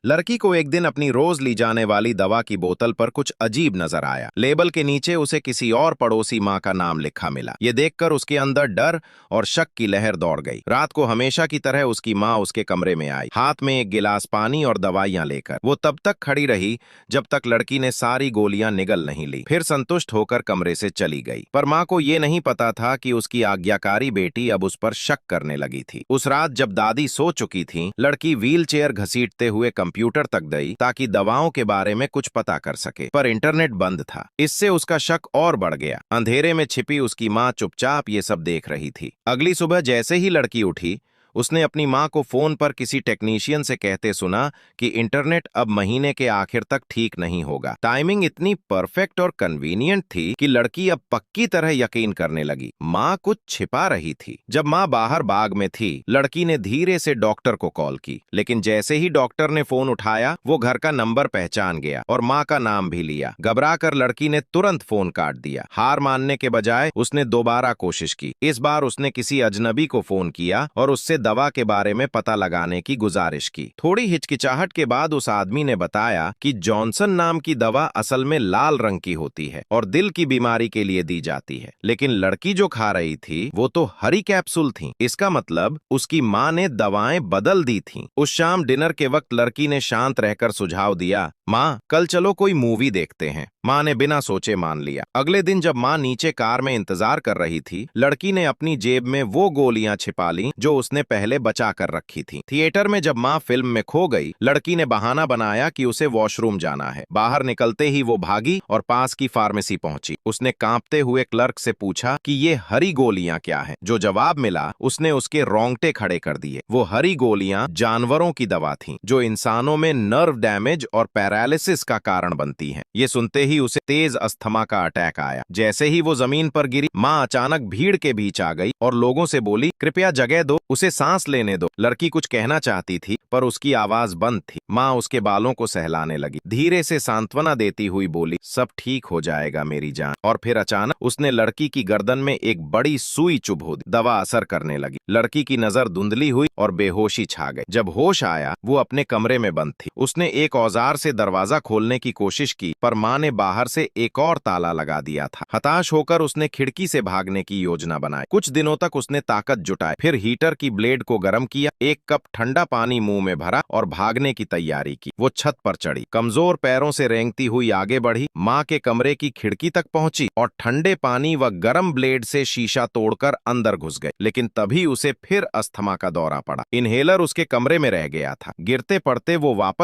लड़की को एक दिन अपनी रोज ली जाने वाली दवा की बोतल पर कुछ अजीब नजर आया। लेबल के नीचे उसे किसी और पड़ोसी माँ का नाम लिखा मिला। ये देखकर उसके अंदर डर और शक की लहर दौड़ गई। रात को हमेशा की तरह उसकी माँ उसके कमरे में आई, हाथ में एक गिलास पानी और दवाइयां लेकर। वो तब तक खड़ी रही जब तक लड़की ने सारी गोलियां निगल नहीं ली, फिर संतुष्ट होकर कमरे से चली गई। पर माँ को ये नहीं पता था कि उसकी आज्ञाकारी बेटी अब उस पर शक करने लगी थी। उस रात जब दादी सो चुकी थी, लड़की व्हील चेयर घसीटते हुए कंप्यूटर तक गई ताकि दवाओं के बारे में कुछ पता कर सके, पर इंटरनेट बंद था। इससे उसका शक और बढ़ गया। अंधेरे में छिपी उसकी माँ चुपचाप ये सब देख रही थी। अगली सुबह जैसे ही लड़की उठी, उसने अपनी माँ को फोन पर किसी टेक्नीशियन से कहते सुना कि इंटरनेट अब महीने के आखिर तक ठीक नहीं होगा। टाइमिंग इतनी परफेक्ट और कन्वीनियंट थी कि लड़की अब पक्की तरह यकीन करने लगी। माँ कुछ छिपा रही थी। जब माँ बाहर बाग में थी, लड़की ने धीरे से डॉक्टर को कॉल की, लेकिन जैसे ही डॉक्टर ने फोन उठाया, वो घर का नंबर पहचान गया और माँ का नाम भी लिया। घबराकर लड़की ने तुरंत फोन काट दिया। हार मानने के बजाय उसने दोबारा कोशिश की। इस बार उसने किसी अजनबी को फोन किया और उससे दवा के बारे में पता लगाने की गुजारिश की। थोड़ी हिचकिचाहट के बाद उस आदमी ने बताया कि जॉनसन नाम की दवा असल में लाल रंग की होती है और दिल की बीमारी के लिए दी जाती है, लेकिन लड़की जो खा रही थी वो तो हरी कैप्सूल थी। इसका मतलब उसकी माँ ने दवाएं बदल दी थीं। उस शाम डिनर के वक्त लड़की ने शांत रहकर सुझाव दिया, माँ कल चलो कोई मूवी देखते हैं। माँ ने बिना सोचे मान लिया। अगले दिन जब माँ नीचे कार में इंतजार कर रही थी, लड़की ने अपनी जेब में वो गोलियां छिपा ली जो उसने पहले बचा कर रखी थी। थिएटर में जब माँ फिल्म में खो गई, लड़की ने बहाना बनाया कि उसे वॉशरूम जाना है। बाहर निकलते ही वो भागी और पास की फार्मेसी पहुंची। उसने कांपते हुए क्लर्क से पूछा कि ये हरी गोलियां क्या हैं। जो जवाब मिला, उसने उसके रोंगटे खड़े कर दिए। वो हरी गोलियां जानवरों की दवा थीं, जो इंसानों में नर्व डैमेज और पैरालिसिस का कारण बनती हैं। ये सुनते ही उसे तेज अस्थमा का अटैक आया। जैसे ही वो जमीन पर गिरी, माँ अचानक भीड़ के बीच आ गई और लोगों से बोली, कृपया जगह दो, उसे सांस लेने दो। लड़की कुछ कहना चाहती थी, पर उसकी आवाज बंद थी। माँ उसके बालों को सहलाने लगी, धीरे से सांत्वना देती हुई बोली, सब ठीक हो जाएगा मेरी जान। और फिर अचानक उसने लड़की की गर्दन में एक बड़ी सुई चुभो दी। दवा असर करने लगी। लड़की की नजर धुंधली हुई और बेहोशी छा गई। जब होश आया, वो अपने कमरे में बंद थी। उसने एक औजार से दरवाजा खोलने की कोशिश की, पर माँ ने बाहर से एक और ताला लगा दिया था। हताश होकर उसने खिड़की से भागने की योजना बनाई। कुछ दिनों तक उसने ताकत जुटाई, फिर हीटर की ब्लेड को गर्म किया, एक कप ठंडा पानी मुंह में भरा और भागने की तैयारी की। वो छत पर चढ़ी, कमजोर पैरों से रेंगती हुई आगे बढ़ी, माँ के कमरे की खिड़की तक पहुंची और ठंडे पानी व गर्म ब्लेड से शीशा तोड़कर अंदर घुस गई। लेकिन तभी उसे फिर अस्थमा का दौरा पड़ा। इनहेलर उसके कमरे में रह गया था। गिरते पड़ते वो वापस